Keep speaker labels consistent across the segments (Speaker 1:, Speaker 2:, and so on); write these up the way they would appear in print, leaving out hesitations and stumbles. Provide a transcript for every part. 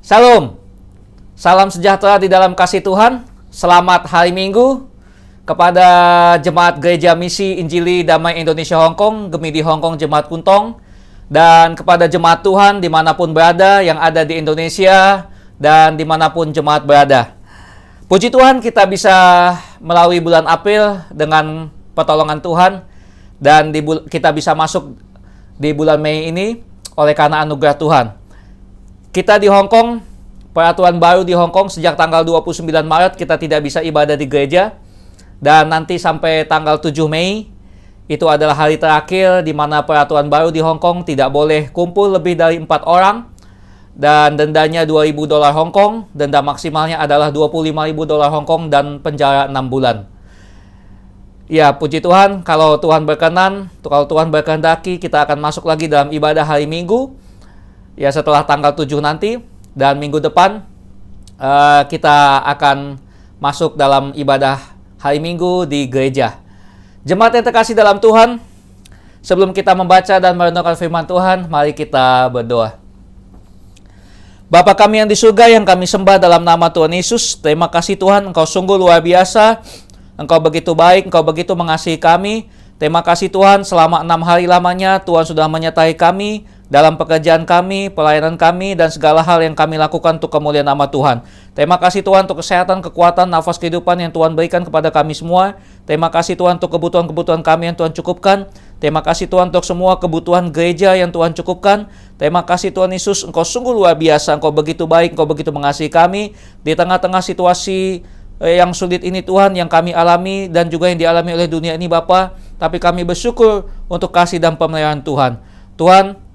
Speaker 1: Shalom, salam sejahtera di dalam kasih Tuhan. Selamat hari Minggu kepada Jemaat Gereja Misi Injili Damai Indonesia Hongkong, Gemidi Hongkong Jemaat Kuntong, dan kepada jemaat Tuhan dimanapun berada yang ada di Indonesia dan dimanapun jemaat berada. Puji Tuhan kita bisa melalui bulan April dengan pertolongan Tuhan, dan kita bisa masuk di bulan Mei ini oleh karena anugerah Tuhan. Kita di Hong Kong, peraturan baru di Hong Kong sejak tanggal 29 Maret kita tidak bisa ibadah di gereja. Dan nanti sampai tanggal 7 Mei, itu adalah hari terakhir di mana peraturan baru di Hong Kong tidak boleh kumpul lebih dari 4 orang. Dan dendanya $2.000 Hong Kong, denda maksimalnya adalah $25.000 Hong Kong dan penjara 6 bulan. Ya, puji Tuhan, kalau Tuhan berkenan, kalau Tuhan berkehendaki, kita akan masuk lagi dalam ibadah hari Minggu. Ya, setelah tanggal 7 nanti, dan minggu depan kita akan masuk dalam ibadah hari Minggu di gereja. Jemaat yang terkasih dalam Tuhan, sebelum kita membaca dan merenungkan firman Tuhan, mari kita berdoa. Bapa kami yang di surga, yang kami sembah dalam nama Tuhan Yesus, terima kasih Tuhan, Engkau sungguh luar biasa, Engkau begitu baik, Engkau begitu mengasihi kami. Terima kasih Tuhan, selama 6 hari lamanya Tuhan sudah menyertai kami dalam pekerjaan kami, pelayanan kami, dan segala hal yang kami lakukan untuk kemuliaan nama Tuhan. Terima kasih Tuhan untuk kesehatan, kekuatan, nafas kehidupan yang Tuhan berikan kepada kami semua. Terima kasih Tuhan untuk kebutuhan-kebutuhan kami yang Tuhan cukupkan. Terima kasih Tuhan untuk semua kebutuhan gereja yang Tuhan cukupkan. Terima kasih Tuhan Yesus, Engkau sungguh luar biasa, Engkau begitu baik, Engkau begitu mengasihi kami. Di tengah-tengah situasi yang sulit ini Tuhan, yang kami alami dan juga yang dialami oleh dunia ini Bapa, tapi kami bersyukur untuk kasih dan pemeliharaan Tuhan. Tuhan,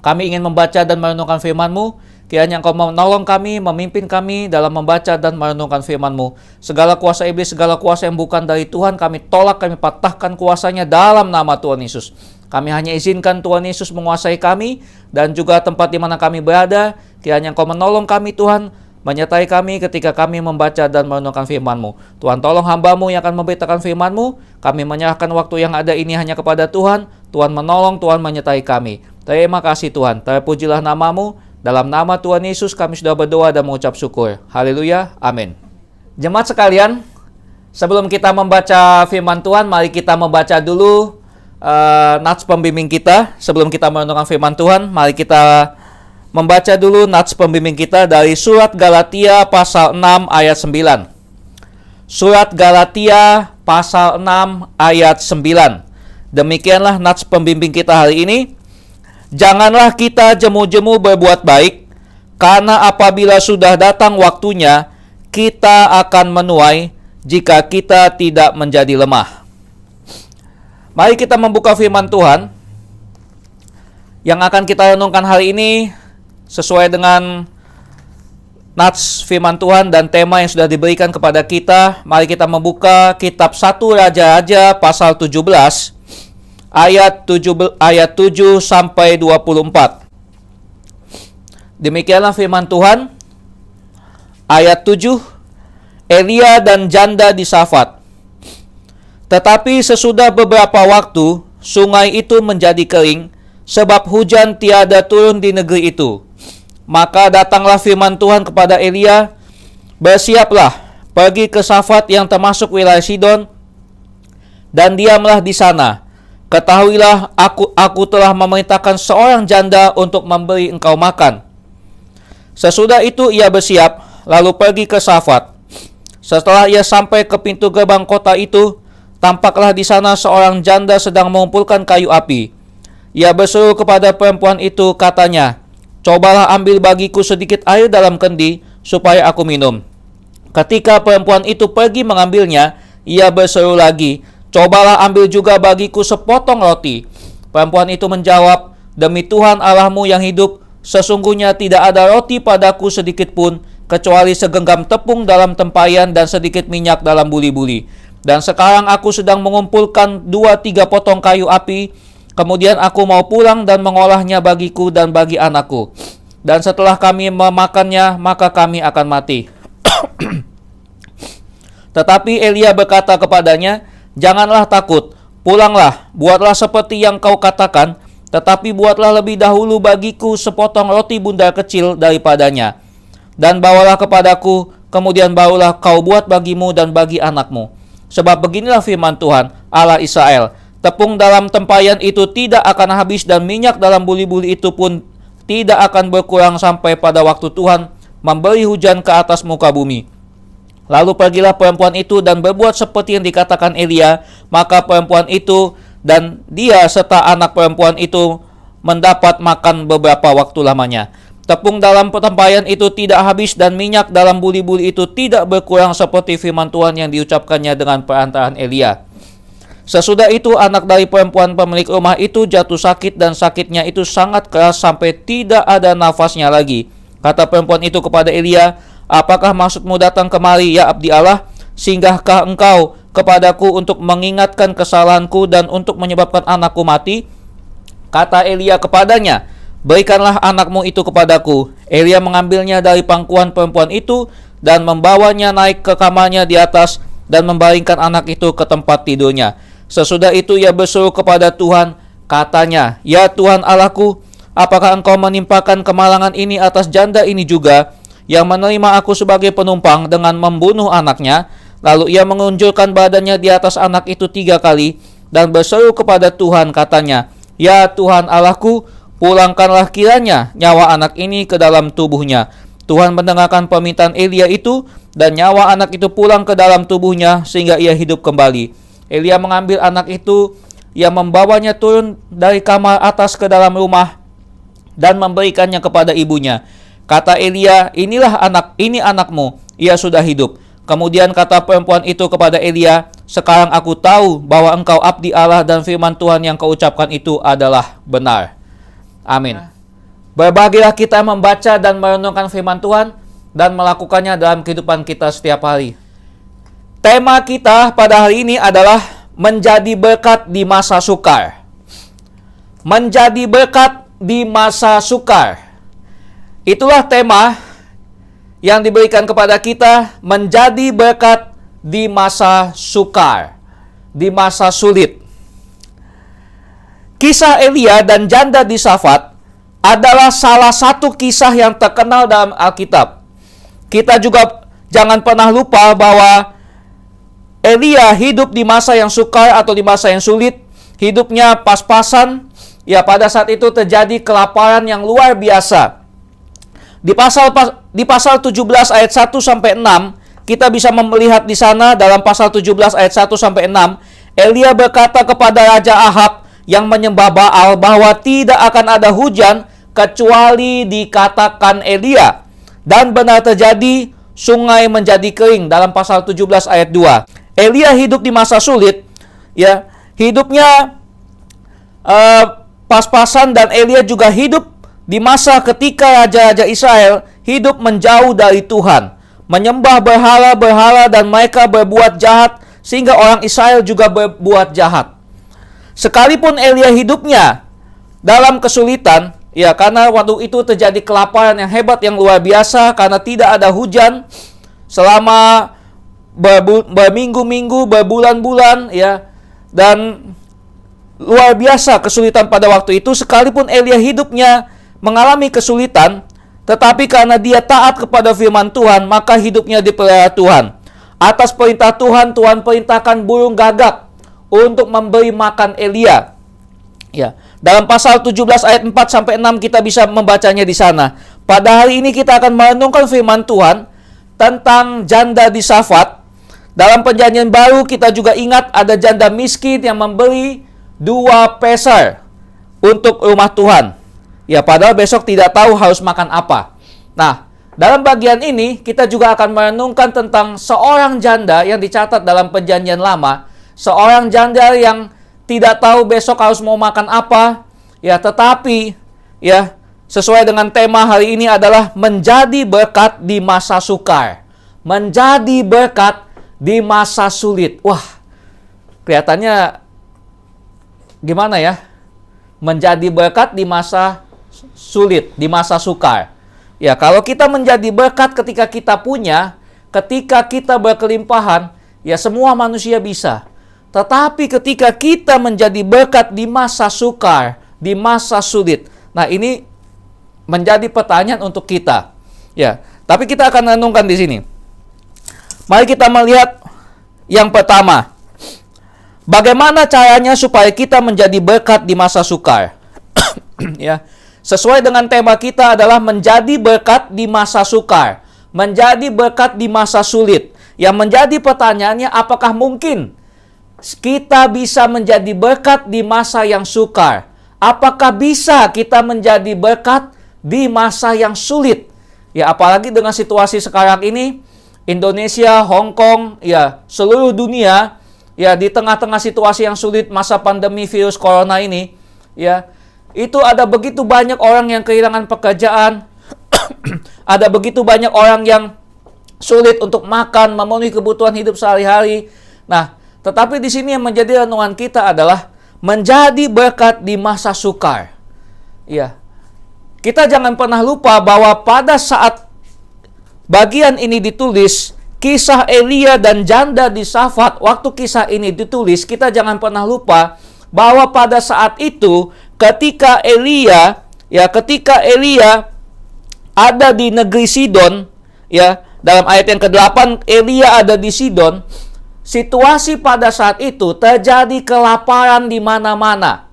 Speaker 1: kami ingin membaca dan merenungkan firman-Mu. Kiranya Engkau menolong kami, memimpin kami dalam membaca dan merenungkan firman-Mu. Segala kuasa iblis, segala kuasa yang bukan dari Tuhan, kami tolak, kami patahkan kuasanya dalam nama Tuhan Yesus. Kami hanya izinkan Tuhan Yesus menguasai kami dan juga tempat di mana kami berada. Kiranya Engkau menolong kami Tuhan, menyertai kami ketika kami membaca dan merenungkan firman-Mu. Tuhan, tolong hamba-Mu yang akan memberitakan firman-Mu. Kami menyerahkan waktu yang ada ini hanya kepada Tuhan. Tuhan menolong, Tuhan menyertai kami. Terima kasih Tuhan, terpujilah nama-Mu. Dalam nama Tuhan Yesus kami sudah berdoa dan mengucap syukur. Haleluya, amin. Jemaat sekalian, sebelum kita membaca firman Tuhan, mari kita membaca dulu nats pembimbing kita. Sebelum kita merenungkan firman Tuhan, mari kita membaca dulu nats pembimbing kita dari surat Galatia pasal 6 ayat 9. Surat Galatia pasal 6 ayat 9. Demikianlah nats pembimbing kita hari ini. Janganlah kita jemu-jemu berbuat baik, karena apabila sudah datang waktunya, kita akan menuai jika kita tidak menjadi lemah. Mari kita membuka firman Tuhan yang akan kita renungkan hari ini sesuai dengan nats firman Tuhan dan tema yang sudah diberikan kepada kita. Mari kita membuka kitab 1 Raja-Raja pasal 17 ayat 7 sampai 24. Demikianlah firman Tuhan. Ayat 7, Elia dan janda di Safat. Tetapi sesudah beberapa waktu, sungai itu menjadi kering, sebab hujan tiada turun di negeri itu. Maka datanglah firman Tuhan kepada Elia, bersiaplah, pergi ke Safat yang termasuk wilayah Sidon, dan diamlah di sana. Ketahuilah, aku telah memerintahkan seorang janda untuk memberi engkau makan. Sesudah itu ia bersiap, lalu pergi ke Safat. Setelah ia sampai ke pintu gerbang kota itu, tampaklah di sana seorang janda sedang mengumpulkan kayu api. Ia berseru kepada perempuan itu, katanya, cobalah ambil bagiku sedikit air dalam kendi, supaya aku minum. Ketika perempuan itu pergi mengambilnya, ia berseru lagi, cobalah ambil juga bagiku sepotong roti. Perempuan itu menjawab, demi Tuhan Allahmu yang hidup, sesungguhnya tidak ada roti padaku sedikit pun, kecuali segenggam tepung dalam tempayan dan sedikit minyak dalam buli-buli. Dan sekarang aku sedang mengumpulkan 2-3 potong kayu api, kemudian aku mau pulang dan mengolahnya bagiku dan bagi anakku. Dan setelah kami memakannya, maka kami akan mati. Tetapi Elia berkata kepadanya, janganlah takut, pulanglah, buatlah seperti yang kau katakan, tetapi buatlah lebih dahulu bagiku sepotong roti bundar kecil daripadanya. dan bawalah kepadaku, kemudian barulah kau buat bagimu dan bagi anakmu. Sebab beginilah firman Tuhan, Allah Israel, tepung dalam tempayan itu tidak akan habis, dan minyak dalam buli-buli itu pun tidak akan berkurang sampai pada waktu Tuhan memberi hujan ke atas muka bumi. Lalu pergilah perempuan itu dan berbuat seperti yang dikatakan Elia. Maka perempuan itu dan dia serta anak perempuan itu mendapat makan beberapa waktu lamanya. Tepung dalam tempayan itu tidak habis, dan minyak dalam buli-buli itu tidak berkurang, seperti firman Tuhan yang diucapkannya dengan perantaraan Elia. Sesudah itu anak dari perempuan pemilik rumah itu jatuh sakit, dan sakitnya itu sangat keras sampai tidak ada nafasnya lagi. Kata perempuan itu kepada Elia, apakah maksudmu datang kemari, ya abdi Allah? Singgahkah engkau kepadaku untuk mengingatkan kesalahanku dan untuk menyebabkan anakku mati? Kata Elia kepadanya, berikanlah anakmu itu kepadaku. Elia mengambilnya dari pangkuan perempuan itu dan membawanya naik ke kamarnya di atas dan membaringkan anak itu ke tempat tidurnya. Sesudah itu ia berseru kepada Tuhan, katanya, ya Tuhan Allahku, apakah engkau menimpakan kemalangan ini atas janda ini juga, yang menerima aku sebagai penumpang dengan membunuh anaknya? Lalu ia mengunjulkan badannya di atas anak itu 3 kali dan berseru kepada Tuhan, katanya, ya Tuhan Allahku, pulangkanlah kiranya nyawa anak ini ke dalam tubuhnya. Tuhan mendengarkan permintaan Elia itu, dan nyawa anak itu pulang ke dalam tubuhnya sehingga ia hidup kembali. Elia mengambil anak itu, ia membawanya turun dari kamar atas ke dalam rumah dan memberikannya kepada ibunya. Kata Elia, ini anakmu, ia sudah hidup. Kemudian kata perempuan itu kepada Elia, sekarang aku tahu bahwa engkau abdi Allah dan firman Tuhan yang kau ucapkan itu adalah benar. Amin. Berbahagialah kita membaca dan merenungkan firman Tuhan dan melakukannya dalam kehidupan kita setiap hari. Tema kita pada hari ini adalah menjadi berkat di masa sukar. Menjadi berkat di masa sukar. Itulah tema yang diberikan kepada kita, menjadi berkat di masa sukar, di masa sulit. Kisah Elia dan janda di Safat adalah salah satu kisah yang terkenal dalam Alkitab. Kita juga jangan pernah lupa bahwa Elia hidup di masa yang sukar atau di masa yang sulit. Hidupnya pas-pasan. Ya, pada saat itu terjadi kelaparan yang luar biasa. Di pasal 17 ayat 1 sampai 6, kita bisa melihat di sana dalam pasal 17 ayat 1 sampai 6, Elia berkata kepada Raja Ahab yang menyembah Baal bahwa tidak akan ada hujan kecuali dikatakan Elia. Dan benar terjadi, sungai menjadi kering dalam pasal 17 ayat 2. Elia hidup di masa sulit, ya, hidupnya pas-pasan, dan Elia juga hidup di masa ketika raja-raja Israel hidup menjauh dari Tuhan, menyembah berhala-berhala, dan mereka berbuat jahat sehingga orang Israel juga berbuat jahat. Sekalipun Elia hidupnya dalam kesulitan, ya, karena waktu itu terjadi kelaparan yang hebat, yang luar biasa, karena tidak ada hujan selama berminggu-minggu, berbulan-bulan, ya, dan luar biasa kesulitan pada waktu itu. Sekalipun Elia hidupnya mengalami kesulitan, tetapi karena dia taat kepada firman Tuhan, maka hidupnya dipelihara Tuhan. Atas perintah Tuhan, Tuhan perintahkan burung gagak untuk memberi makan Elia. Ya, dalam pasal 17 ayat 4 sampai 6 kita bisa membacanya di sana. Pada hari ini kita akan merenungkan firman Tuhan tentang janda di Safat. Dalam Perjanjian Baru kita juga ingat ada janda miskin yang memberi 2 peser untuk rumah Tuhan. Ya, padahal besok tidak tahu harus makan apa. Nah, dalam bagian ini kita juga akan merenungkan tentang seorang janda yang dicatat dalam Perjanjian Lama. Seorang janda yang tidak tahu besok harus mau makan apa. Ya, tetapi ya, sesuai dengan tema hari ini adalah menjadi berkat di masa sukar. Menjadi berkat di masa sulit. Wah, kelihatannya gimana ya? Menjadi berkat di masa sulit, di masa sukar. Ya, kalau kita menjadi berkat ketika kita punya, ketika kita berkelimpahan, ya semua manusia bisa. Tetapi ketika kita menjadi berkat di masa sukar, di masa sulit, nah ini menjadi pertanyaan untuk kita. Ya, Tapi kita akan renungkan di sini. Mari kita melihat yang pertama. Bagaimana caranya supaya kita menjadi berkat di masa sukar? Ya, sesuai dengan tema kita adalah menjadi berkat di masa sukar, menjadi berkat di masa sulit. Yang menjadi pertanyaannya, apakah mungkin kita bisa menjadi berkat di masa yang sukar? Apakah bisa kita menjadi berkat di masa yang sulit? Ya, apalagi dengan situasi sekarang ini, Indonesia, Hong Kong, ya, seluruh dunia, ya, di tengah-tengah situasi yang sulit masa pandemi virus corona ini, ya, itu ada begitu banyak orang yang kehilangan pekerjaan, ada begitu banyak orang yang sulit untuk makan, memenuhi kebutuhan hidup sehari-hari. Nah, tetapi di sini yang menjadi renungan kita adalah menjadi berkat di masa sukar. Ya, kita jangan pernah lupa bahwa pada saat bagian ini ditulis, kisah Elia dan janda di Safat, waktu kisah ini ditulis, kita jangan pernah lupa bahwa pada saat itu ketika Elia ada di negeri Sidon, ya, dalam ayat yang ke-8 Elia ada di Sidon, situasi pada saat itu terjadi kelaparan di mana-mana.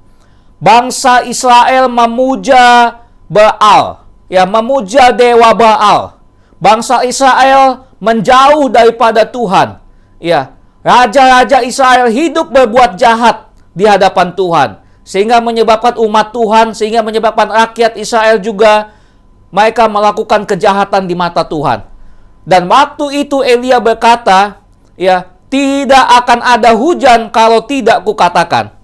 Speaker 1: Bangsa Israel memuja Baal, ya, memuja dewa Baal. Bangsa Israel menjauh daripada Tuhan. Ya, raja-raja Israel hidup berbuat jahat di hadapan Tuhan, sehingga menyebabkan umat Tuhan, sehingga menyebabkan rakyat Israel juga mereka melakukan kejahatan di mata Tuhan. Dan waktu itu Elia berkata, ya, tidak akan ada hujan kalau tidak kukatakan.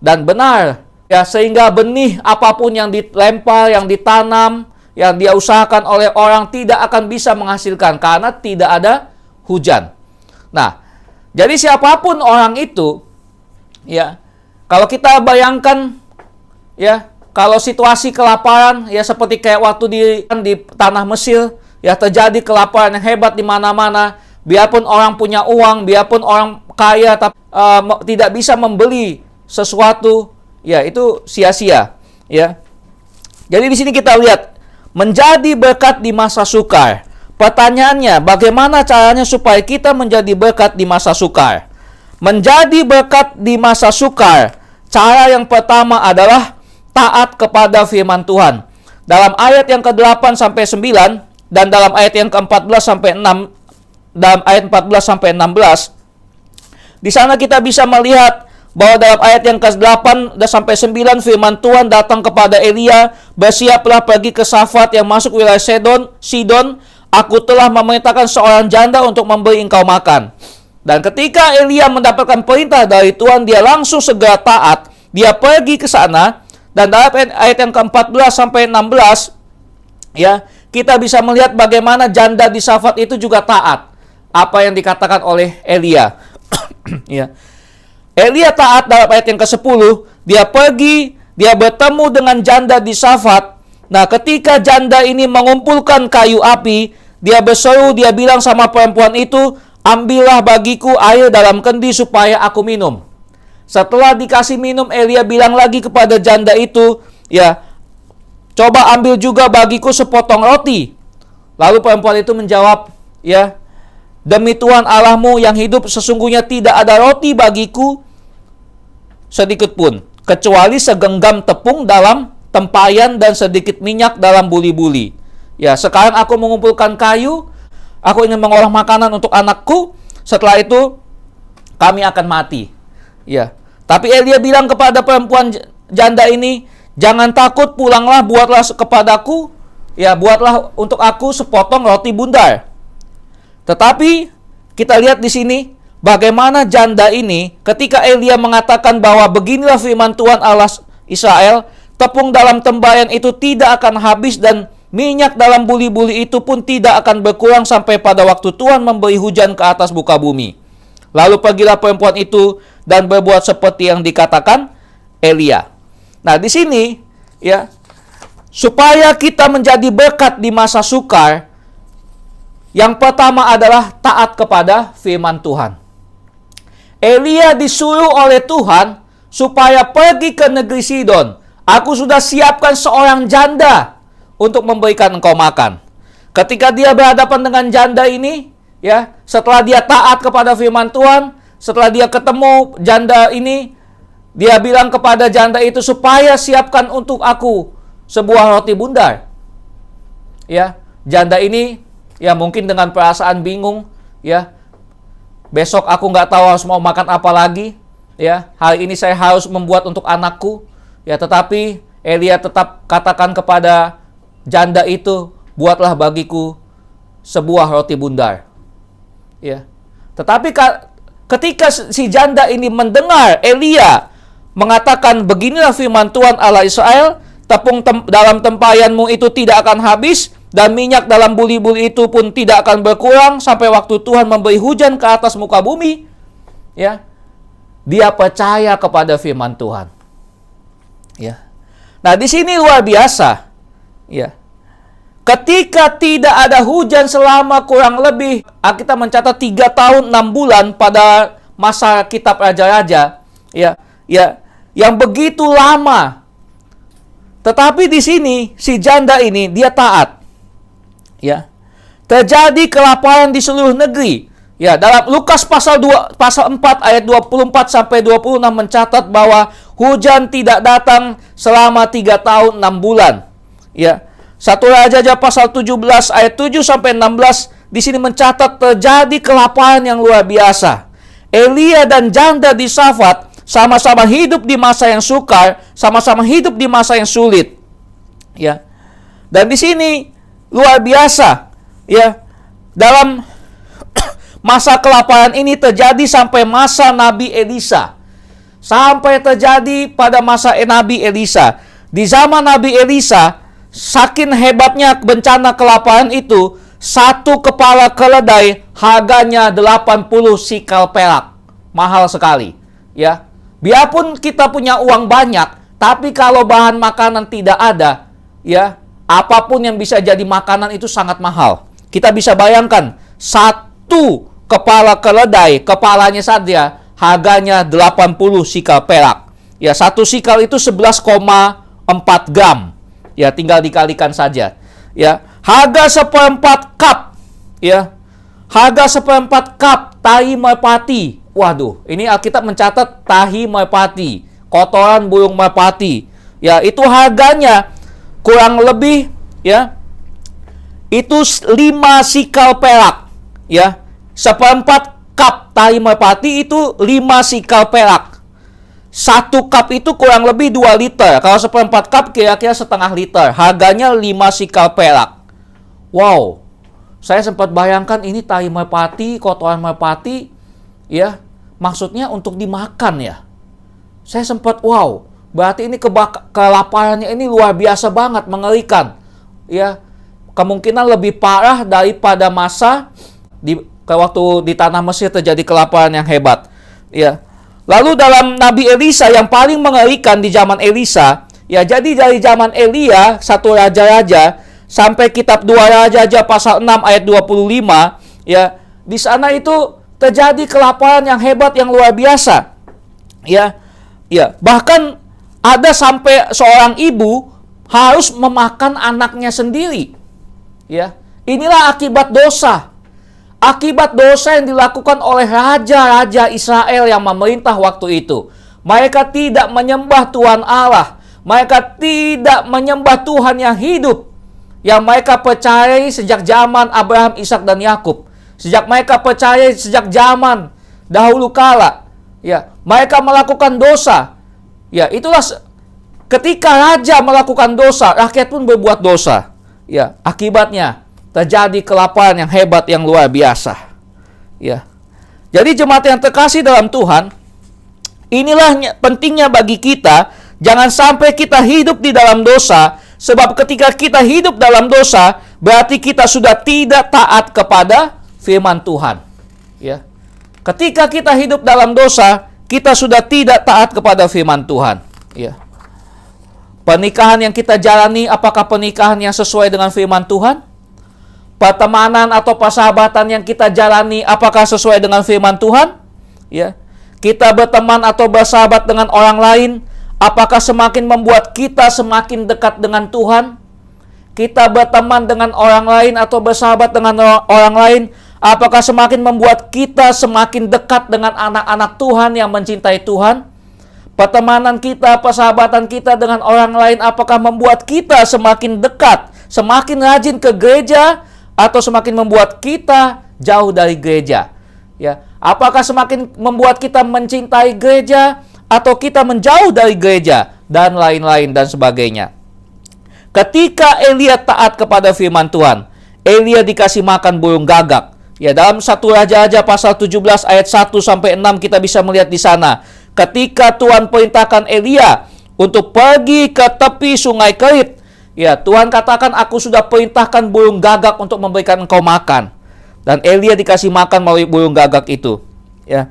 Speaker 1: Dan benar, ya, sehingga benih apapun yang dilempar, yang ditanam, yang dia usahakan oleh orang tidak akan bisa menghasilkan karena tidak ada hujan. Nah, jadi siapapun orang itu, ya, kalau kita bayangkan, ya, kalau situasi kelaparan, ya, seperti kayak waktu di tanah Mesir, ya, terjadi kelaparan yang hebat di mana-mana, biarpun orang punya uang, biarpun orang kaya, tapi tidak bisa membeli sesuatu, ya, itu sia-sia, ya. Jadi di sini kita lihat menjadi berkat di masa sukar. Pertanyaannya, bagaimana caranya supaya kita menjadi berkat di masa sukar? Menjadi berkat di masa sukar, cara yang pertama adalah taat kepada firman Tuhan. Dalam ayat yang ke-8 sampai 9 dan dalam ayat yang ke-14 sampai 6, dalam ayat 14 sampai 16, di sana kita bisa melihat bahwa dalam ayat yang ke-8 sampai 9 firman Tuhan datang kepada Elia, bersiaplah pergi ke Safat yang masuk wilayah Sidon, aku telah memerintahkan seorang janda untuk memberi engkau makan. Dan ketika Elia mendapatkan perintah dari Tuhan, dia langsung segera taat, dia pergi ke sana. Dan dalam ayat yang ke-14 sampai 16, ya, kita bisa melihat bagaimana janda di Safat itu juga taat apa yang dikatakan oleh Elia. Ya. Elia taat dalam ayat yang ke-10, dia pergi, dia bertemu dengan janda di Safat. Nah, ketika janda ini mengumpulkan kayu api, dia berseru, dia bilang sama perempuan itu, ambillah bagiku air dalam kendi supaya aku minum. Setelah dikasih minum, Elia bilang lagi kepada janda itu, ya, coba ambil juga bagiku sepotong roti. Lalu perempuan itu menjawab, ya, demi Tuhan Allahmu yang hidup, sesungguhnya tidak ada roti bagiku sedikit pun, kecuali segenggam tepung dalam tempayan dan sedikit minyak dalam buli-buli. Ya, sekarang aku mengumpulkan kayu, aku ingin mengolah makanan untuk anakku, setelah itu kami akan mati. Ya, tapi Elia bilang kepada perempuan janda ini, jangan takut, pulanglah, buatlah kepadaku, ya, buatlah untuk aku sepotong roti bundar. Tetapi kita lihat di sini bagaimana janda ini ketika Elia mengatakan bahwa beginilah firman Tuhan Allah Israel, tepung dalam tembayan itu tidak akan habis dan minyak dalam buli-buli itu pun tidak akan berkurang sampai pada waktu Tuhan memberi hujan ke atas muka bumi. Lalu pergilah perempuan itu dan berbuat seperti yang dikatakan Elia. Nah, di sini, ya, supaya kita menjadi berkat di masa sukar, yang pertama adalah taat kepada firman Tuhan. Elia disuruh oleh Tuhan supaya pergi ke negeri Sidon. Aku sudah siapkan seorang janda untuk memberikan engkau makan. Ketika dia berhadapan dengan janda ini, ya, setelah dia taat kepada firman Tuhan, setelah dia ketemu janda ini, dia bilang kepada janda itu, supaya siapkan untuk aku sebuah roti bundar. Ya, janda ini ya mungkin dengan perasaan bingung, ya. Besok aku nggak tahu harus mau makan apa lagi, ya. Hari ini saya harus membuat untuk anakku, ya. Tetapi Elia tetap katakan kepada janda itu, buatlah bagiku sebuah roti bundar. Ya. Tetapi ketika si janda ini mendengar Elia mengatakan, beginilah firman Tuhan Allah Israel, tepung dalam tempayanmu itu tidak akan habis, dan minyak dalam buli-buli itu pun tidak akan berkurang sampai waktu Tuhan memberi hujan ke atas muka bumi. Ya, dia percaya kepada firman Tuhan. Ya, nah di sini luar biasa. Ya, ketika tidak ada hujan selama kurang lebih, kita mencatat 3 tahun 6 bulan pada masa kitab raja-raja. Ya, yang begitu lama. Tetapi di sini si janda ini dia taat. Ya. Terjadi kelaparan di seluruh negeri. Ya, dalam Lukas pasal 4 ayat 24 sampai 26 mencatat bahwa hujan tidak datang selama 3 tahun 6 bulan. Ya. 1 Raja-Raja pasal 17 ayat 7 sampai 16 di sini mencatat terjadi kelaparan yang luar biasa. Elia dan janda di Safat sama-sama hidup di masa yang sukar, sama-sama hidup di masa yang sulit. Ya. Dan di sini luar biasa, ya. Dalam masa kelaparan ini terjadi sampai masa Nabi Elisa. Sampai terjadi pada masa Nabi Elisa. Di zaman Nabi Elisa, saking hebatnya bencana kelaparan itu, 1 kepala keledai harganya 80 sikal perak. Mahal sekali, ya. Biarpun kita punya uang banyak, tapi kalau bahan makanan tidak ada, ya, apapun yang bisa jadi makanan itu sangat mahal. Kita bisa bayangkan, 1 kepala keledai, kepalanya saja harganya 80 sikal perak. Ya, 1 sikal itu 11,4 gram. Ya, tinggal dikalikan saja. Ya, harga 1/4 cup, ya. Harga 1/4 cup tahi merpati. Waduh, ini Alkitab mencatat tahi merpati, kotoran burung merpati. Ya, itu harganya kurang lebih, ya, itu 5 sikal perak. Ya, 1/4 cup tahi merpati itu 5 sikal perak. 1 cup itu kurang lebih 2 liter. Kalau 1/4 cup kira-kira setengah liter. Harganya 5 sikal perak. Wow, saya sempat bayangkan ini tahi merpati, kotoran merpati, ya, maksudnya untuk dimakan, ya. Saya sempat, wow, berarti ini kelaparannya ini luar biasa banget, mengerikan. Ya, kemungkinan lebih parah daripada masa waktu di tanah Mesir terjadi kelaparan yang hebat. Ya. Lalu dalam Nabi Elisa yang paling mengerikan di zaman Elisa, ya, jadi dari zaman Elia, 1 Raja-Raja, sampai kitab 2 Raja-Raja pasal 6 ayat 25, ya, di sana itu terjadi kelaparan yang hebat, yang luar biasa. Ya, ya, bahkan ada sampai seorang ibu harus memakan anaknya sendiri. Ya, inilah akibat dosa. Akibat dosa yang dilakukan oleh raja-raja Israel yang memerintah waktu itu. Mereka tidak menyembah Tuhan Allah. Mereka tidak menyembah Tuhan yang hidup, yang mereka percayai sejak zaman Abraham, Ishak, dan Yakub. Sejak mereka percaya sejak zaman dahulu kala, ya, mereka melakukan dosa. Ya, itulah ketika raja melakukan dosa, rakyat pun berbuat dosa. Ya, akibatnya terjadi kelaparan yang hebat, yang luar biasa. Ya. Jadi jemaat yang terkasih dalam Tuhan, inilah pentingnya bagi kita, jangan sampai kita hidup di dalam dosa, sebab ketika kita hidup dalam dosa, berarti kita sudah tidak taat kepada firman Tuhan. Ya. Ketika kita hidup dalam dosa, kita sudah tidak taat kepada firman Tuhan. Ya. Pernikahan yang kita jalani, apakah pernikahan yang sesuai dengan firman Tuhan? Pertemanan atau persahabatan yang kita jalani, apakah sesuai dengan firman Tuhan? Ya. Kita berteman atau bersahabat dengan orang lain, apakah semakin membuat kita semakin dekat dengan Tuhan? kita berteman dengan orang lain atau bersahabat dengan orang lain, apakah semakin membuat kita semakin dekat dengan anak-anak Tuhan yang mencintai Tuhan? Pertemanan kita, persahabatan kita dengan orang lain, apakah membuat kita semakin dekat, semakin rajin ke gereja, atau semakin membuat kita jauh dari gereja? Ya, apakah semakin membuat kita mencintai gereja, atau kita menjauh dari gereja, dan lain-lain dan sebagainya. Ketika Elia taat kepada firman Tuhan, Elia dikasih makan burung gagak. Ya, dalam 1 Raja-Raja pasal 17 ayat 1 sampai 6 kita bisa melihat di sana. Ketika Tuhan perintahkan Elia untuk pergi ke tepi sungai Kerit, ya, Tuhan katakan, aku sudah perintahkan burung gagak untuk memberikan engkau makan. Dan Elia dikasih makan melalui burung gagak itu. Ya.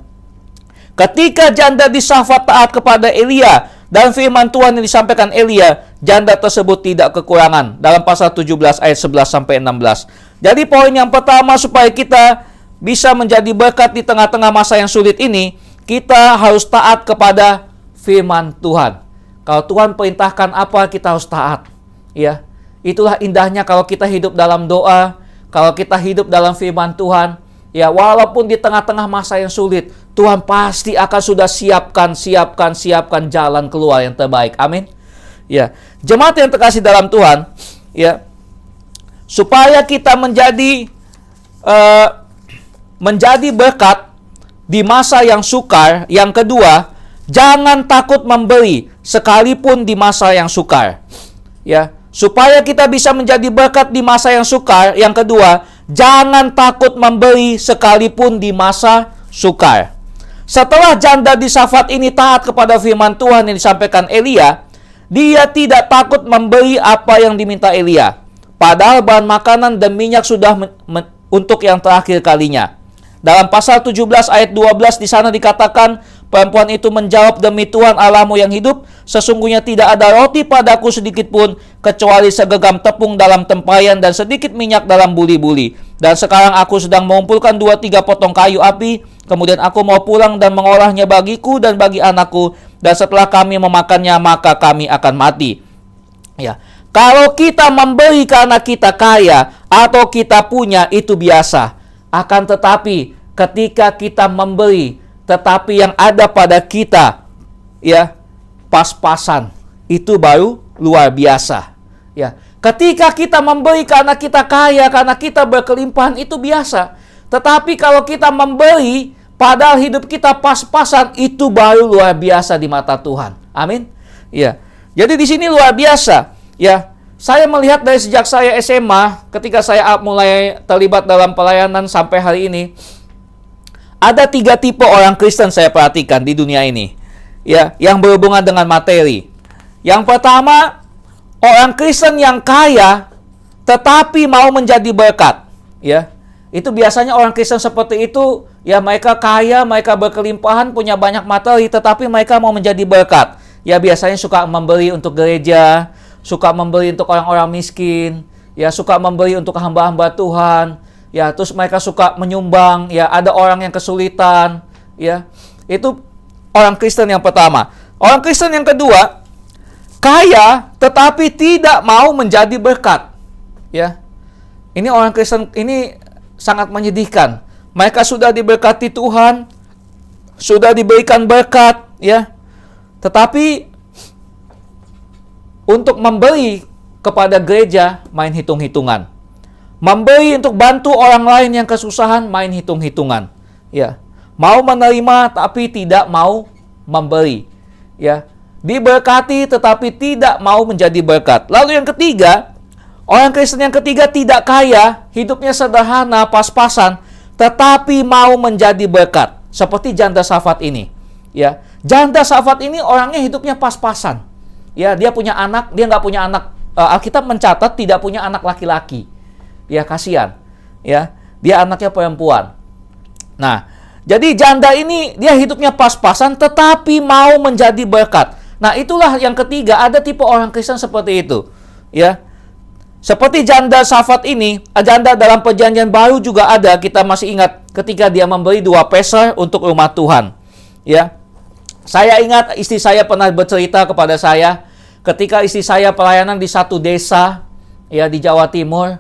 Speaker 1: Ketika janda di Safat taat kepada Elia dan firman Tuhan yang disampaikan Elia, janda tersebut tidak kekurangan. Dalam pasal 17 ayat 11 sampai 16. Jadi poin yang pertama supaya kita bisa menjadi berkat di tengah-tengah masa yang sulit ini, kita harus taat kepada firman Tuhan. Kalau Tuhan perintahkan apa, kita harus taat. Ya, itulah indahnya kalau kita hidup dalam doa, kalau kita hidup dalam firman Tuhan. Ya, walaupun di tengah-tengah masa yang sulit, Tuhan pasti akan sudah siapkan jalan keluar yang terbaik. Amin. Ya, jemaat yang terkasih dalam Tuhan, ya, supaya kita menjadi berkat di masa yang sukar. Yang kedua, jangan takut memberi sekalipun di masa yang sukar. Ya, supaya kita bisa menjadi berkat di masa yang sukar. Yang kedua, jangan takut memberi sekalipun di masa sukar. Setelah janda di Safat ini taat kepada firman Tuhan yang disampaikan Elia, dia tidak takut memberi apa yang diminta Elia. Padahal bahan makanan dan minyak sudah untuk yang terakhir kalinya. Dalam pasal 17 ayat 12 di sana dikatakan, perempuan itu menjawab, demi Tuhan Allahmu yang hidup, sesungguhnya tidak ada roti padaku sedikit pun, kecuali segenggam tepung dalam tempayan dan sedikit minyak dalam buli-buli. Dan sekarang aku sedang mengumpulkan 2-3 potong kayu api, kemudian aku mau pulang dan mengolahnya bagiku dan bagi anakku, dan setelah kami memakannya, maka kami akan mati. Ya, kalau kita memberi karena kita kaya atau kita punya, itu biasa. Akan tetapi ketika kita memberi tetapi yang ada pada kita, ya, pas-pasan, itu baru luar biasa. Ya, ketika kita memberi karena kita kaya, karena kita berkelimpahan, itu biasa. Tetapi kalau kita memberi padahal hidup kita pas-pasan, itu baru luar biasa di mata Tuhan. Amin. Ya. Jadi di sini luar biasa. Ya. Saya melihat dari sejak saya SMA, ketika saya mulai terlibat dalam pelayanan sampai hari ini, ada 3 tipe orang Kristen saya perhatikan di dunia ini, ya, yang berhubungan dengan materi. Yang pertama, orang Kristen yang kaya tetapi mau menjadi berkat, ya. Itu biasanya orang Kristen seperti itu, ya, mereka kaya, mereka berkelimpahan, punya banyak materi, tetapi mereka mau menjadi berkat. Ya, biasanya suka memberi untuk gereja, suka memberi untuk orang-orang miskin, ya, suka memberi untuk hamba-hamba Tuhan, ya, terus mereka suka menyumbang, ya, ada orang yang kesulitan, ya. Itu orang Kristen yang pertama. Orang Kristen yang kedua, kaya tetapi tidak mau menjadi berkat, ya. Ini orang Kristen ini sangat menyedihkan. Mereka sudah diberkati Tuhan, sudah diberikan berkat, ya. Tetapi untuk memberi kepada gereja, main hitung-hitungan. Memberi untuk bantu orang lain yang kesusahan, main hitung-hitungan. Ya, mau menerima tapi tidak mau memberi. Ya, diberkati tetapi tidak mau menjadi berkat. Lalu yang ketiga, orang Kristen yang ketiga tidak kaya, hidupnya sederhana, pas-pasan, tetapi mau menjadi berkat. Seperti janda Safat ini. Ya, janda Safat ini orangnya hidupnya pas-pasan. Ya, dia punya anak, dia nggak punya anak. Alkitab mencatat tidak punya anak laki-laki. Ya, kasihan. Ya, dia anaknya perempuan. Nah, jadi janda ini dia hidupnya pas-pasan tetapi mau menjadi berkat. Nah, itulah yang ketiga, ada tipe orang Kristen seperti itu. Ya. Seperti janda Safat ini, janda dalam Perjanjian Baru juga ada, kita masih ingat ketika dia memberi 2 peser untuk rumah Tuhan. Ya. Saya ingat istri saya pernah bercerita kepada saya ketika istri saya pelayanan di satu desa, ya di Jawa Timur.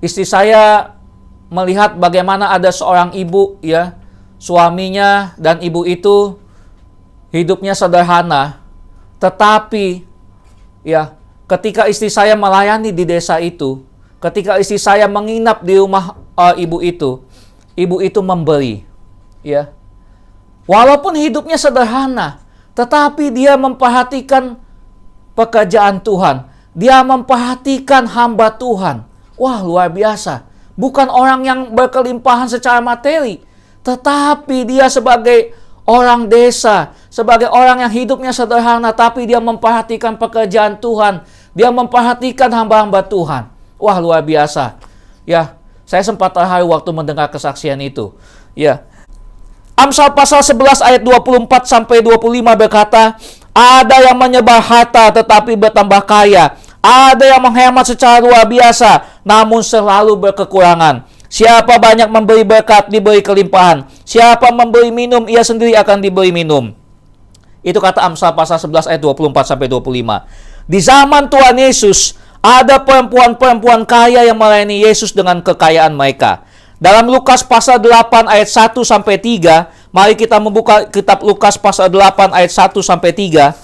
Speaker 1: Istri saya melihat bagaimana ada seorang ibu, ya, suaminya dan ibu itu hidupnya sederhana, tetapi ya ketika istri saya melayani di desa itu, ketika istri saya menginap di rumah ibu itu memberi, ya. Walaupun hidupnya sederhana, tetapi dia memperhatikan pekerjaan Tuhan. Dia memperhatikan hamba Tuhan. Wah, luar biasa. Bukan orang yang berkelimpahan secara materi, tetapi dia sebagai orang desa, sebagai orang yang hidupnya sederhana, tapi dia memperhatikan pekerjaan Tuhan. Dia memperhatikan hamba-hamba Tuhan. Wah, luar biasa. Ya, saya sempat terharu waktu mendengar kesaksian itu. Ya. Amsal pasal 11 ayat 24 sampai 25 berkata, ada yang menyebar harta tetapi bertambah kaya. Ada yang menghemat secara luar biasa, namun selalu berkekurangan. Siapa banyak memberi berkat, diberi kelimpahan. Siapa memberi minum, ia sendiri akan diberi minum. Itu kata Amsal pasal 11 ayat 24 sampai 25. Di zaman Tuhan Yesus, ada perempuan-perempuan kaya yang melayani Yesus dengan kekayaan mereka. Dalam Lukas pasal 8 ayat 1 sampai 3, mari kita membuka kitab Lukas pasal 8 ayat 1 sampai 3.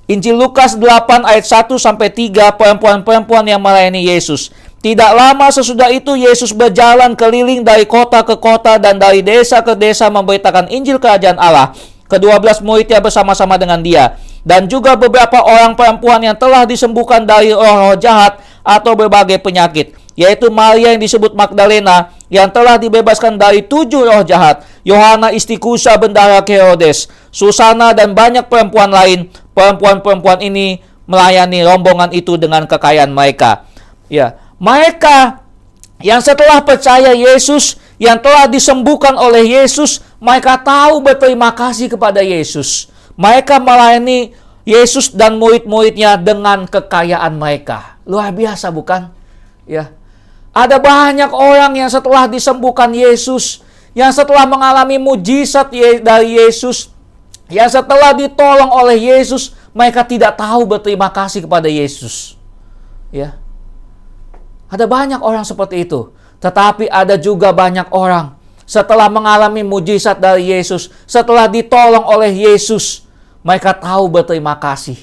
Speaker 1: Injil Lukas 8 ayat 1 sampai 3, perempuan-perempuan yang melayani Yesus. Tidak lama sesudah itu Yesus berjalan keliling dari kota ke kota dan dari desa ke desa memberitakan Injil Kerajaan Allah. Ke-12 muridnya bersama-sama dengan dia. Dan juga beberapa orang perempuan yang telah disembuhkan dari roh-roh jahat atau berbagai penyakit. Yaitu Maria yang disebut Magdalena yang telah dibebaskan dari 7 roh jahat. Yohana istri Kusa bendahara Herodes. Susana dan banyak perempuan lain. Perempuan-perempuan ini melayani rombongan itu dengan kekayaan mereka. Ya, mereka yang setelah percaya Yesus, yang telah disembuhkan oleh Yesus, mereka tahu berterima kasih kepada Yesus. Mereka melayani Yesus dan murid-muridnya dengan kekayaan mereka. Luar biasa, bukan? Ya. Ada banyak orang yang setelah disembuhkan Yesus, yang setelah mengalami mujizat dari Yesus, yang setelah ditolong oleh Yesus, mereka tidak tahu berterima kasih kepada Yesus. Ya. Ada banyak orang seperti itu. Tetapi ada juga banyak orang setelah mengalami mujizat dari Yesus, setelah ditolong oleh Yesus, mereka tahu berterima kasih.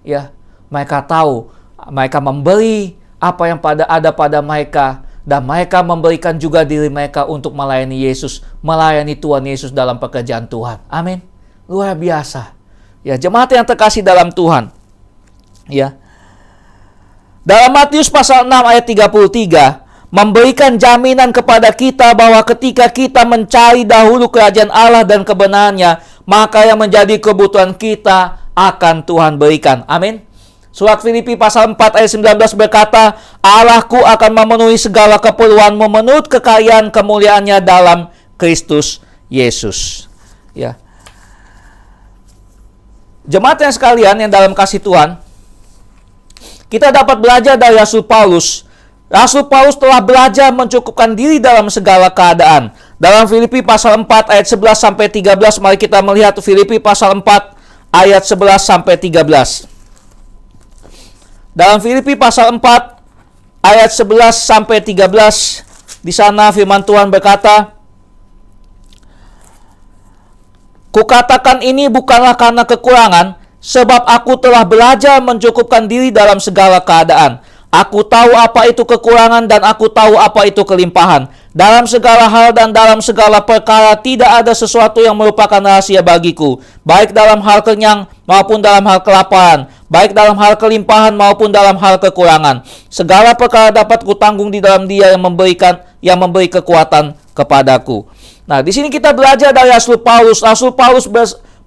Speaker 1: Ya. Mereka tahu, mereka memberi apa yang ada pada mereka, dan mereka memberikan juga diri mereka untuk melayani Yesus, melayani Tuhan Yesus dalam pekerjaan Tuhan. Amin. Luar biasa. Ya, jemaat yang terkasih dalam Tuhan. Ya. Dalam Matius pasal 6 ayat 33, memberikan jaminan kepada kita bahwa ketika kita mencari dahulu kerajaan Allah dan kebenarannya, maka yang menjadi kebutuhan kita akan Tuhan berikan. Amin. Surat Filipi pasal 4 ayat 19 berkata, Allahku akan memenuhi segala keperluanmu menurut kekayaan kemuliaannya dalam Kristus Yesus. Ya. Jemaat yang sekalian yang dalam kasih Tuhan, kita dapat belajar dari Rasul Paulus. Rasul Paulus telah belajar mencukupkan diri dalam segala keadaan. Dalam Filipi pasal 4 ayat 11 sampai 13, mari kita melihat Filipi pasal 4 ayat 11 sampai 13. Dalam Filipi pasal 4 ayat 11 sampai 13, di sana firman Tuhan berkata, Kukatakan ini bukanlah karena kekurangan, sebab aku telah belajar mencukupkan diri dalam segala keadaan. Aku tahu apa itu kekurangan dan aku tahu apa itu kelimpahan. Dalam segala hal dan dalam segala perkara tidak ada sesuatu yang merupakan rahasia bagiku, baik dalam hal kenyang maupun dalam hal kelaparan, baik dalam hal kelimpahan maupun dalam hal kekurangan. Segala perkara dapat kutanggung di dalam Dia yang memberi kekuatan kepadaku. Nah, di sini kita belajar dari Rasul Paulus. Rasul Paulus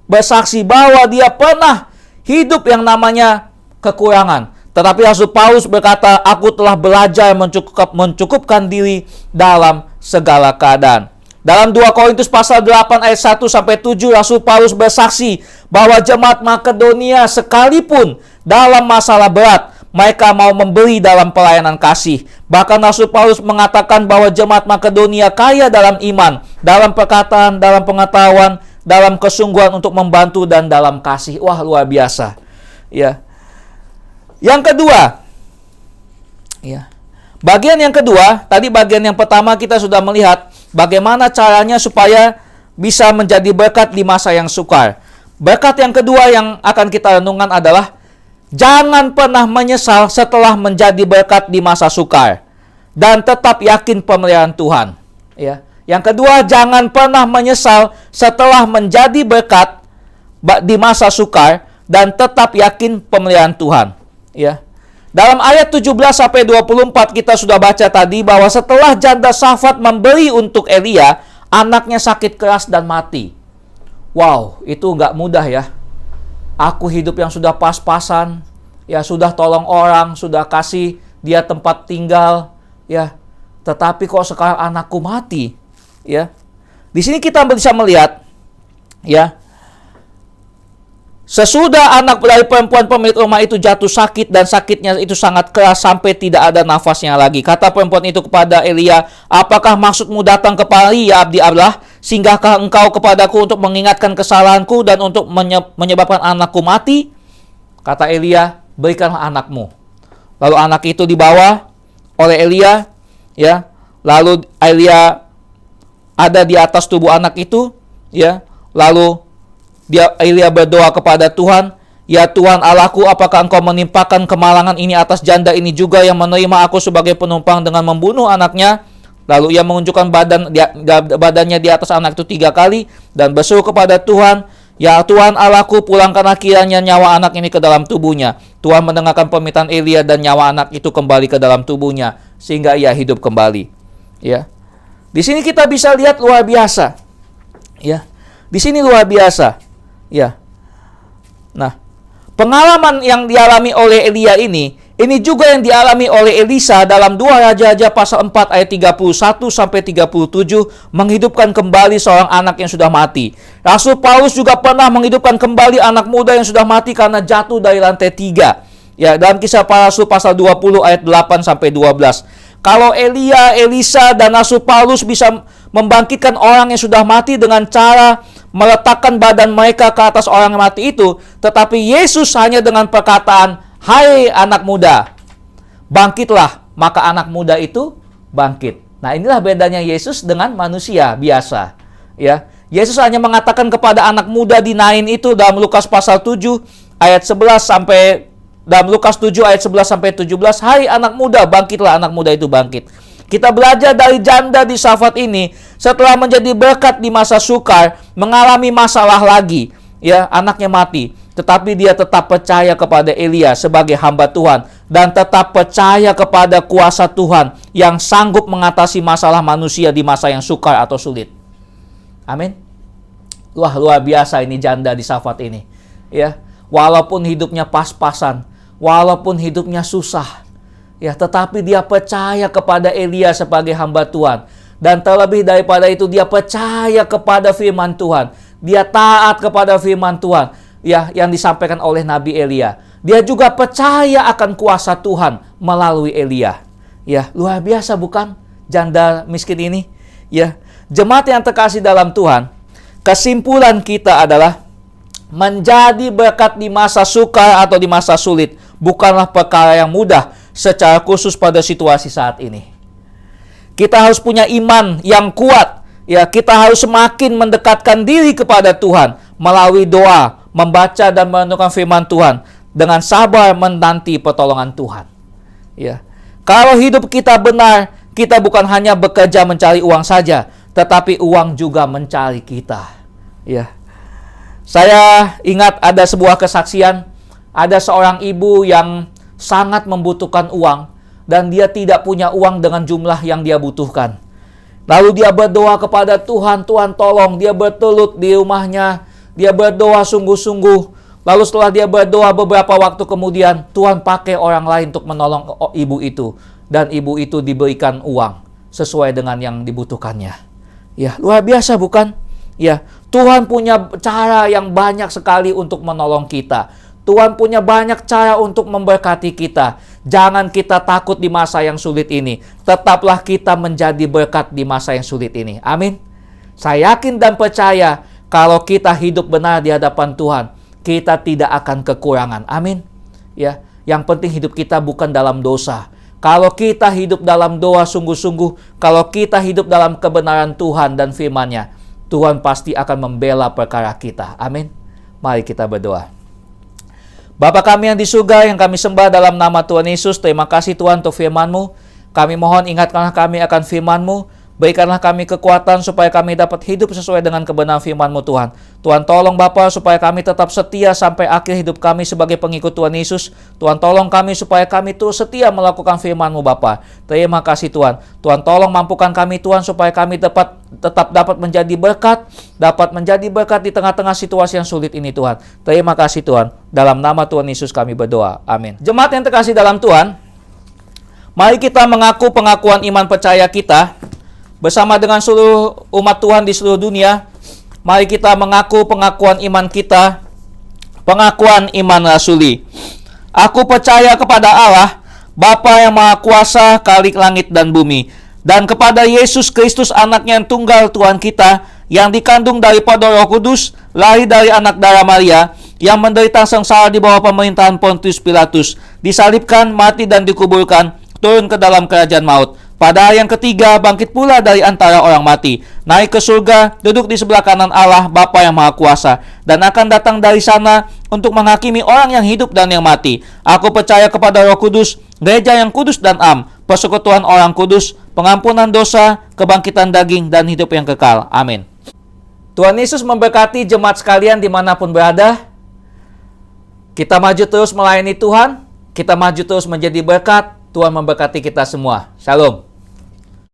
Speaker 1: bersaksi bahwa dia pernah hidup yang namanya kekurangan. Tetapi Rasul Paulus berkata, aku telah belajar mencukupkan diri dalam segala keadaan. Dalam 2 Korintus pasal 8 ayat 1 sampai 7, Rasul Paulus bersaksi bahwa jemaat Makedonia sekalipun dalam masalah berat, mereka mau memberi dalam pelayanan kasih. Bahkan Rasul Paulus mengatakan bahwa jemaat Makedonia kaya dalam iman, dalam perkataan, dalam pengetahuan, dalam kesungguhan untuk membantu dan dalam kasih. Wah, luar biasa. Ya. Yang kedua, Ya. Bagian yang kedua, tadi bagian yang pertama kita sudah melihat bagaimana caranya supaya bisa menjadi berkat di masa yang sukar. Berkat yang kedua yang akan kita renungkan adalah jangan pernah menyesal setelah menjadi berkat di masa sukar dan tetap yakin pemeliharaan Tuhan. Ya. Yang kedua, jangan pernah menyesal setelah menjadi berkat di masa sukar dan tetap yakin pemeliharaan Tuhan. Ya. Dalam ayat 17-24 kita sudah baca tadi bahwa setelah janda Safat memberi untuk Elia, anaknya sakit keras dan mati. Wow, itu nggak mudah ya. Aku hidup yang sudah pas-pasan, ya sudah tolong orang, sudah kasih dia tempat tinggal, ya. Tetapi kok sekarang anakku mati, ya. Di sini kita bisa melihat, ya. Sesudah anak dari perempuan pemilik rumah itu jatuh sakit dan sakitnya itu sangat keras sampai tidak ada nafasnya lagi. Kata perempuan itu kepada Elia, apakah maksudmu datang kemari ya abdi Allah? Singgahkah engkau kepadaku untuk mengingatkan kesalahanku dan untuk menyebabkan anakku mati? Kata Elia, berikanlah anakmu. Lalu anak itu dibawa oleh Elia, ya. Lalu Elia ada di atas tubuh anak itu, ya. Lalu Elia berdoa kepada Tuhan, ya Tuhan Allahku, apakah engkau menimpakan kemalangan ini atas janda ini juga yang menerima aku sebagai penumpang dengan membunuh anaknya? Lalu ia menunjukkan badannya di atas anak itu 3 kali dan berseru kepada Tuhan, ya Tuhan Allahku, pulangkanlah kiranya nyawa anak ini ke dalam tubuhnya. Tuhan mendengarkan permintaan Elia dan nyawa anak itu kembali ke dalam tubuhnya sehingga ia hidup kembali. Ya, di sini kita bisa lihat luar biasa. Ya, di sini luar biasa. Ya. Nah, pengalaman yang dialami oleh Elia ini juga yang dialami oleh Elisa dalam 2 Raja-Raja pasal 4 ayat 31 sampai 37, menghidupkan kembali seorang anak yang sudah mati. Rasul Paulus juga pernah menghidupkan kembali anak muda yang sudah mati karena jatuh dari lantai 3. Ya, dalam Kisah Para Rasul pasal 20 ayat 8 sampai 12. Kalau Elia, Elisa dan Rasul Paulus bisa membangkitkan orang yang sudah mati dengan cara meletakkan badan mereka ke atas orang yang mati itu, tetapi Yesus hanya dengan perkataan, hai anak muda, bangkitlah, maka anak muda itu bangkit. Nah, inilah bedanya Yesus dengan manusia biasa. Ya, Yesus hanya mengatakan kepada anak muda di Nain itu dalam Lukas pasal 7 ayat 11 sampai dalam Lukas 7 ayat 11 sampai 17, hai anak muda, bangkitlah, anak muda itu bangkit. Kita belajar dari janda di Safat ini, setelah menjadi berkat di masa sukar, mengalami masalah lagi, ya, anaknya mati, tetapi dia tetap percaya kepada Elia sebagai hamba Tuhan dan tetap percaya kepada kuasa Tuhan yang sanggup mengatasi masalah manusia di masa yang sukar atau sulit. Amin. Wah, luar biasa ini janda di Safat ini. Ya, walaupun hidupnya pas-pasan, walaupun hidupnya susah, ya, tetapi dia percaya kepada Elia sebagai hamba Tuhan. Dan terlebih daripada itu, dia percaya kepada firman Tuhan. Dia taat kepada firman Tuhan, ya, yang disampaikan oleh Nabi Elia. Dia juga percaya akan kuasa Tuhan melalui Elia. Ya, luar biasa bukan janda miskin ini? Ya, jemaat yang terkasih dalam Tuhan, kesimpulan kita adalah menjadi berkat di masa sukar atau di masa sulit bukanlah perkara yang mudah, secara khusus pada situasi saat ini. Kita harus punya iman yang kuat. Ya, kita harus semakin mendekatkan diri kepada Tuhan melalui doa, membaca dan merenungkan firman Tuhan dengan sabar menanti pertolongan Tuhan. Ya. Kalau hidup kita benar, kita bukan hanya bekerja mencari uang saja, tetapi uang juga mencari kita. Ya. Saya ingat ada sebuah kesaksian, ada seorang ibu yang sangat membutuhkan uang dan dia tidak punya uang dengan jumlah yang dia butuhkan. Lalu dia berdoa kepada Tuhan, Tuhan tolong. Dia bertelut di rumahnya, dia berdoa sungguh-sungguh. Lalu setelah dia berdoa beberapa waktu kemudian, Tuhan pakai orang lain untuk menolong ibu itu. Dan ibu itu diberikan uang sesuai dengan yang dibutuhkannya. Ya, luar biasa bukan? Ya, Tuhan punya cara yang banyak sekali untuk menolong kita. Tuhan punya banyak cara untuk memberkati kita. Jangan kita takut di masa yang sulit ini. Tetaplah kita menjadi berkat di masa yang sulit ini. Amin. Saya yakin dan percaya kalau kita hidup benar di hadapan Tuhan, kita tidak akan kekurangan. Amin. Ya, yang penting hidup kita bukan dalam dosa. Kalau kita hidup dalam doa sungguh-sungguh, kalau kita hidup dalam kebenaran Tuhan dan firman-Nya, Tuhan pasti akan membela perkara kita. Amin. Mari kita berdoa. Bapa kami yang di surga, yang kami sembah dalam nama Tuhan Yesus, terima kasih Tuhan untuk firman-Mu. Kami mohon ingatkanlah kami akan firman-Mu. Berikanlah kami kekuatan supaya kami dapat hidup sesuai dengan kebenaran firman-Mu Tuhan. Tuhan tolong Bapa supaya kami tetap setia sampai akhir hidup kami sebagai pengikut Tuhan Yesus. Tuhan tolong kami supaya kami terus setia melakukan firman-Mu Bapa. Terima kasih Tuhan. Tuhan tolong mampukan kami Tuhan supaya kami tetap dapat menjadi berkat di tengah-tengah situasi yang sulit ini Tuhan. Terima kasih Tuhan. Dalam nama Tuhan Yesus kami berdoa. Amin. Jemaat yang terkasih dalam Tuhan, mari kita mengaku pengakuan iman percaya kita bersama dengan seluruh umat Tuhan di seluruh dunia. Mari kita mengaku pengakuan iman kita, pengakuan iman rasuli. Aku percaya kepada Allah, Bapa yang Maha Kuasa, Khalik langit dan bumi, dan kepada Yesus Kristus anaknya yang tunggal Tuhan kita, yang dikandung daripada Roh Kudus, lahir dari anak darah Maria, yang menderita sengsara di bawah pemerintahan Pontius Pilatus, disalibkan, mati dan dikuburkan, turun ke dalam kerajaan maut. Pada hari yang ketiga bangkit pula dari antara orang mati, naik ke surga, duduk di sebelah kanan Allah Bapa yang Maha Kuasa, dan akan datang dari sana untuk menghakimi orang yang hidup dan yang mati. Aku percaya kepada Roh Kudus, gereja yang kudus dan am, persekutuan orang kudus, pengampunan dosa, kebangkitan daging, dan hidup yang kekal. Amin. Tuhan Yesus memberkati jemaat sekalian dimanapun berada. Kita maju terus melayani Tuhan, kita maju terus menjadi berkat. Tuhan memberkati kita semua. Shalom.